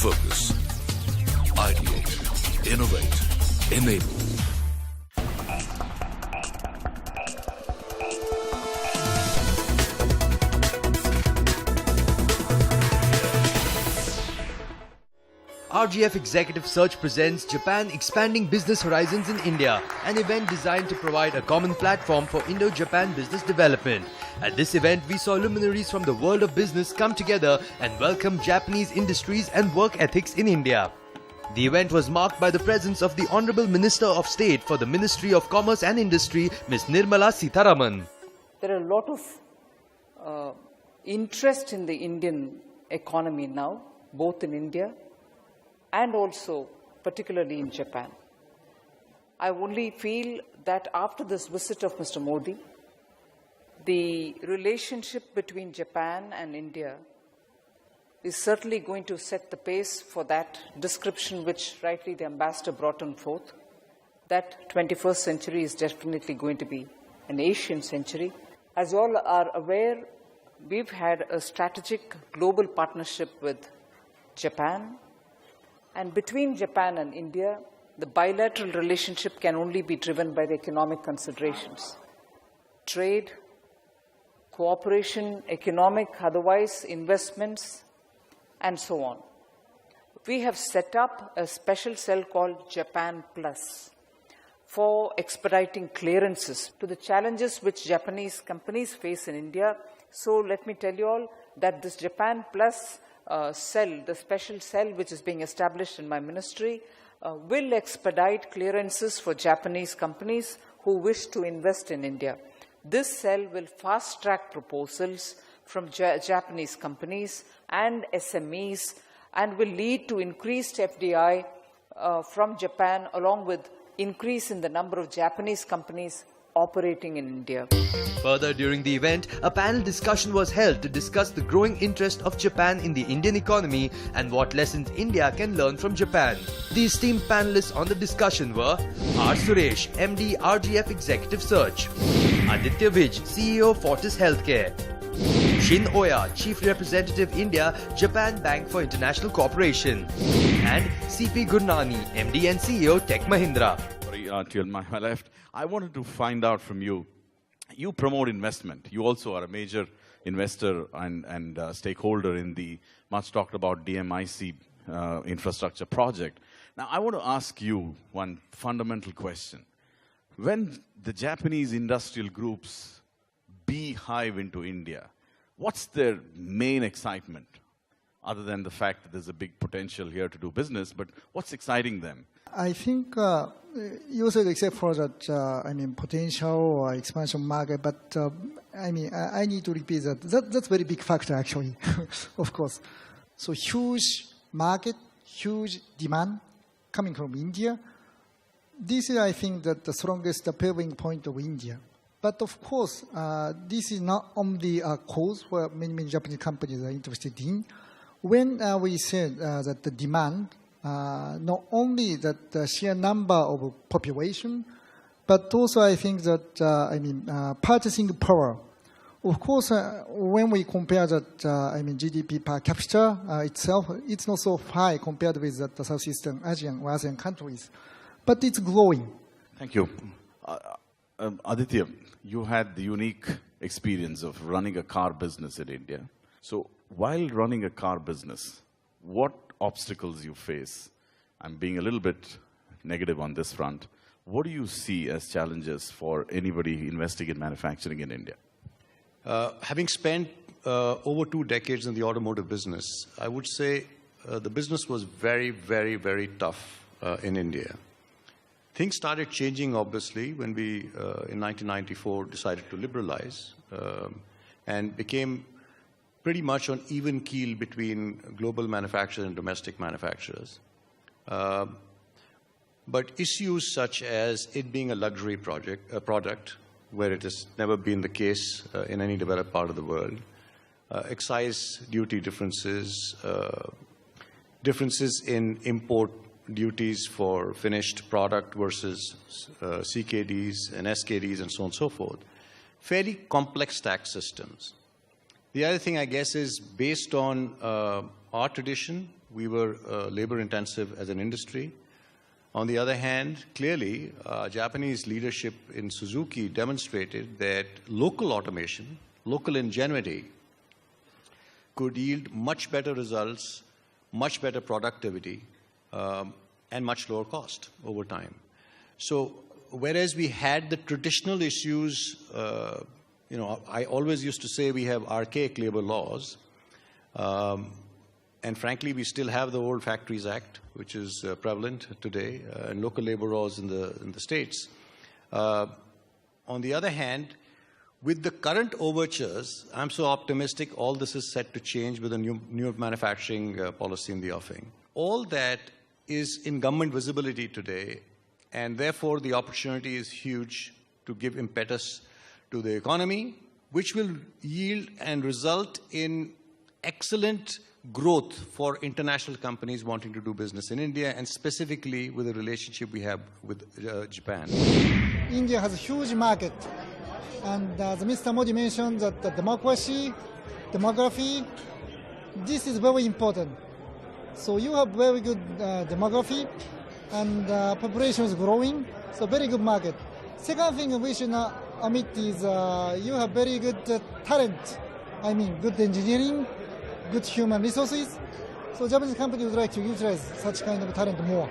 Focus. Ideate. Innovate. Enable. RGF Executive Search presents Japan Expanding Business Horizons in India, an event designed to provide a common platform for Indo-Japan business development. At this event, we saw luminaries from the world of business come together and welcome Japanese industries and work ethics in India. The event was marked by the presence of the Honorable Minister of State for the Ministry of Commerce and Industry, Ms. Nirmala Sitharaman. There are a lot of interest in the Indian economy now, both in India and also particularly in Japan. I only feel that after this visit of Mr. Modi, the relationship between Japan and India is certainly going to set the pace for that description which rightly the ambassador brought on forth, that 21st century is definitely going to be an Asian century. As you all are aware, we've had a strategic global partnership with Japan. And between Japan and India, the bilateral relationship can only be driven by the economic considerations. Trade, cooperation, economic, otherwise investments, and so on. We have set up a special cell called Japan Plus for expediting clearances to the challenges which Japanese companies face in India. So let me tell you all that this Japan Plus cell, the special cell which is being established in my ministry, will expedite clearances for Japanese companies who wish to invest in India. This cell will fast-track proposals from Japanese companies and SMEs and will lead to increased FDI from Japan, along with increase in the number of Japanese companies operating in India. Further, during the event, a panel discussion was held to discuss the growing interest of Japan in the Indian economy and what lessons India can learn from Japan. The esteemed panelists on the discussion were R. Suresh, MD, RGF Executive Search; Aditya Vij, CEO, Fortis Healthcare; Shin Oya, Chief Representative India, Japan Bank for International Cooperation; and CP Gurnani, MD and CEO, Tech Mahindra. To my left, I wanted to find out from you. You promote investment. You also are a major investor and stakeholder in the much talked about DMIC infrastructure project. Now, I want to ask you one fundamental question. When the Japanese industrial groups beehive into India, what's their main excitement? Other than the fact that there's a big potential here to do business, but what's exciting them? I think you said except for that, potential or expansion market, but I need to repeat that's a very big factor actually, of course. So huge market, huge demand coming from India. This is, I think, that the strongest paving point of India. But of course, this is not only a cause where many Japanese companies are interested in. When we said that the demand, not only that the sheer number of population, but also I think that, purchasing power. Of course, when we compare that, GDP per capita itself, it's not so high compared with the Southeastern Asian or ASEAN countries, but it's growing. Thank you. Aditya, you had the unique experience of running a car business in India. So while running a car business, what obstacles you face? I'm being a little bit negative on this front. What do you see as challenges for anybody investing in manufacturing in India? Having spent over 2 decades in the automotive business, I would say the business was very, very, very tough in India. Things started changing, obviously, when we, in 1994, decided to liberalize and became pretty much on even keel between global manufacturers and domestic manufacturers. But issues such as it being a luxury product, where it has never been the case in any developed part of the world, excise duty differences, differences in import duties for finished product versus CKDs and SKDs and so on and so forth. Fairly complex tax systems. The other thing, I guess, is based on our tradition, We were labor intensive as an industry. On the other hand, clearly, Japanese leadership in Suzuki demonstrated that local automation, local ingenuity could yield much better results, much better productivity, and much lower cost over time. So whereas we had the traditional issues, I always used to say we have archaic labor laws, and frankly, we still have the old Factories Act, which is prevalent today, and local labor laws in the States. On the other hand, with the current overtures, I'm so optimistic all this is set to change with a new manufacturing policy in the offing. All that is in government visibility today, and therefore the opportunity is huge to give impetus to the economy, which will yield and result in excellent growth for international companies wanting to do business in India, and specifically with the relationship we have with Japan. India has a huge market, and as Mr. Modi mentioned, that the demography, this is very important. So you have very good demography, and population is growing, so very good market. Second thing we should not omit is you have very good talent. I mean, good engineering, good human resources. So Japanese company would like to utilize such kind of talent more.